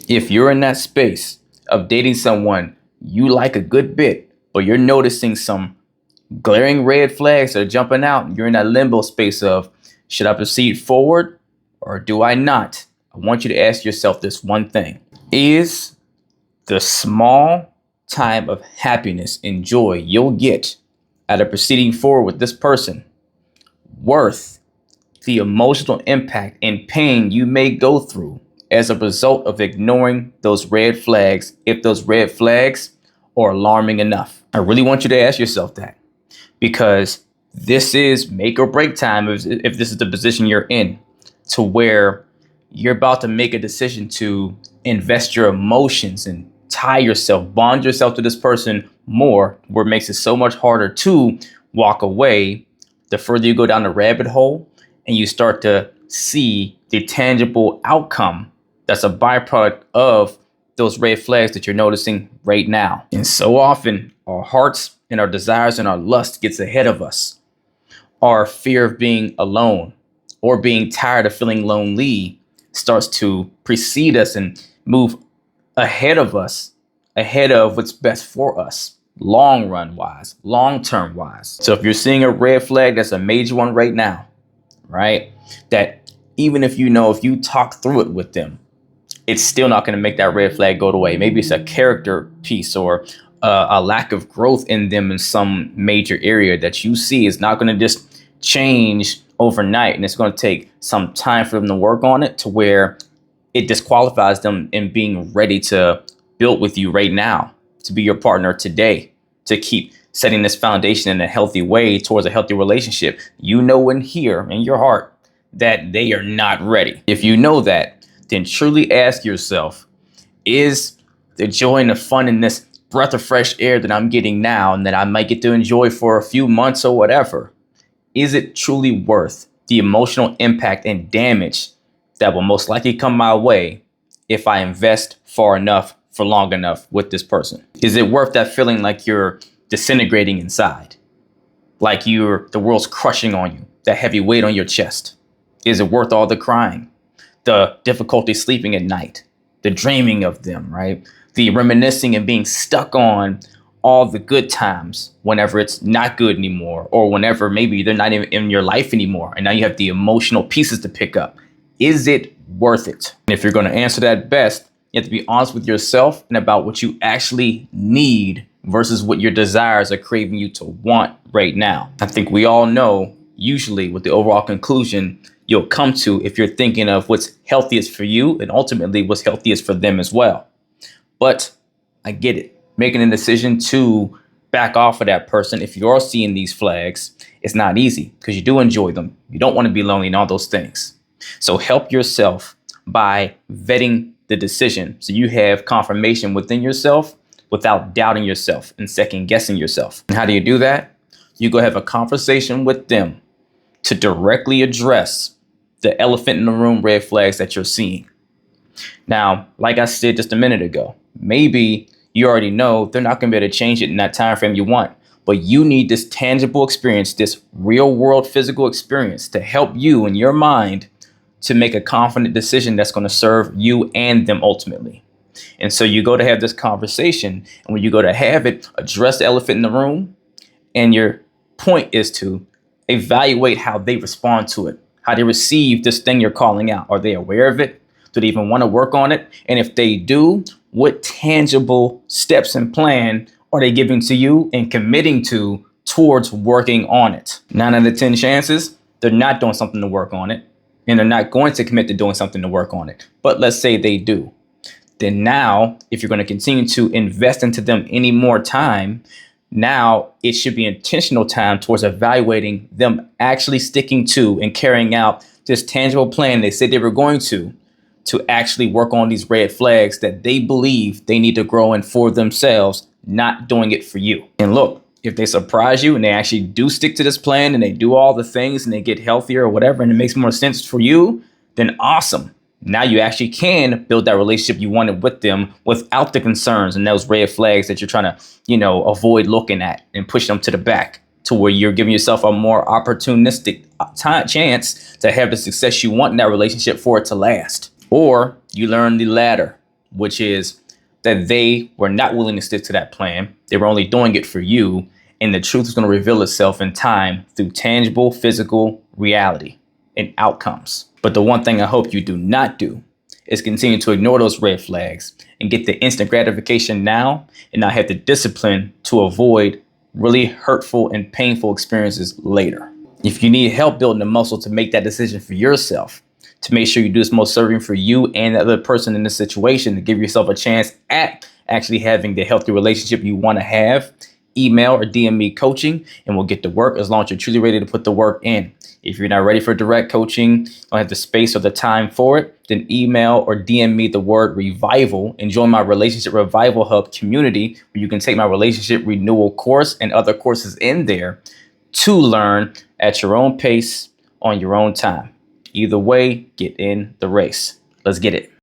If you're in that space of dating someone you like a good bit, but you're noticing some glaring red flags that are jumping out, you're in that limbo space of, should I proceed forward or do I not? I want you to ask yourself this one thing. Is the small time of happiness and joy you'll get out of proceeding forward with this person worth the emotional impact and pain you may go through as a result of ignoring those red flags, if those red flags are alarming enough? I really want you to ask yourself that, because this is make or break time if this is the position you're in, to where you're about to make a decision to invest your emotions and tie yourself, bond yourself to this person more, where it makes it so much harder to walk away the further you go down the rabbit hole and you start to see the tangible outcome that's a byproduct of those red flags that you're noticing right now. And so often our hearts and our desires and our lust gets ahead of us. Our fear of being alone or being tired of feeling lonely starts to precede us and move ahead of us, ahead of what's best for us, long run wise, long term wise. So if you're seeing a red flag, that's a major one right now, right? That even if if you talk through it with them, it's still not going to make that red flag go away. Maybe it's a character piece or a lack of growth in them in some major area that you see is not going to just change overnight. And it's going to take some time for them to work on it to where it disqualifies them in being ready to build with you right now, to be your partner today, to keep setting this foundation in a healthy way towards a healthy relationship. You know in here, in your heart, that they are not ready. If you know that, then truly ask yourself, is the joy and the fun in this breath of fresh air that I'm getting now and that I might get to enjoy for a few months or whatever, is it truly worth the emotional impact and damage that will most likely come my way if I invest far enough for long enough with this person? Is it worth that feeling like you're disintegrating inside, like the world's crushing on you, that heavy weight on your chest? Is it worth all the crying, the difficulty sleeping at night, the dreaming of them, right? The reminiscing and being stuck on all the good times whenever it's not good anymore, or whenever maybe they're not even in your life anymore, and now you have the emotional pieces to pick up. Is it worth it? And if you're going to answer that best, you have to be honest with yourself and about what you actually need versus what your desires are craving you to want right now. I think we all know usually what the overall conclusion you'll come to if you're thinking of what's healthiest for you and ultimately what's healthiest for them as well. But I get it. Making a decision to back off of that person, if you're seeing these flags, it's not easy because you do enjoy them. You don't want to be lonely and all those things. So help yourself by vetting the decision so you have confirmation within yourself without doubting yourself and second guessing yourself. And how do you do that? You go have a conversation with them to directly address the elephant in the room red flags that you're seeing. Now, like I said just a minute ago, maybe you already know they're not going to be able to change it in that time frame you want, but you need this tangible experience, this real world physical experience to help you in your mind to make a confident decision that's going to serve you and them ultimately. And so you go to have this conversation, and when you go to have it, address the elephant in the room, and your point is to evaluate how they respond to it, how they receive this thing you're calling out. Are they aware of it? Do they even want to work on it? And if they do, what tangible steps and plan are they giving to you and committing to towards working on it? 9 out of 10 chances, they're not doing something to work on it, and they're not going to commit to doing something to work on it. But let's say they do. Then now, if you're going to continue to invest into them any more time, now it should be intentional time towards evaluating them actually sticking to and carrying out this tangible plan they said they were going to actually work on these red flags that they believe they need to grow in for themselves, not doing it for you. And look, if they surprise you and they actually do stick to this plan and they do all the things and they get healthier or whatever, and it makes more sense for you, then awesome. Now you actually can build that relationship you wanted with them without the concerns and those red flags that you're trying to, avoid looking at and push them to the back, to where you're giving yourself a more opportunistic chance to have the success you want in that relationship for it to last. Or you learn the latter, which is that they were not willing to stick to that plan. They were only doing it for you. And the truth is going to reveal itself in time through tangible physical reality and outcomes. But the one thing I hope you do not do is continue to ignore those red flags and get the instant gratification now and not have the discipline to avoid really hurtful and painful experiences later. If you need help building the muscle to make that decision for yourself, to make sure you do this most serving for you and the other person in the situation, to give yourself a chance at actually having the healthy relationship you want to have, email or DM me coaching and we'll get to work as long as you're truly ready to put the work in. If you're not ready for direct coaching, don't have the space or the time for it, then email or DM me the word revival and join my Relationship Revival Hub community where you can take my relationship renewal course and other courses in there to learn at your own pace on your own time. Either way, get in the race. Let's get it.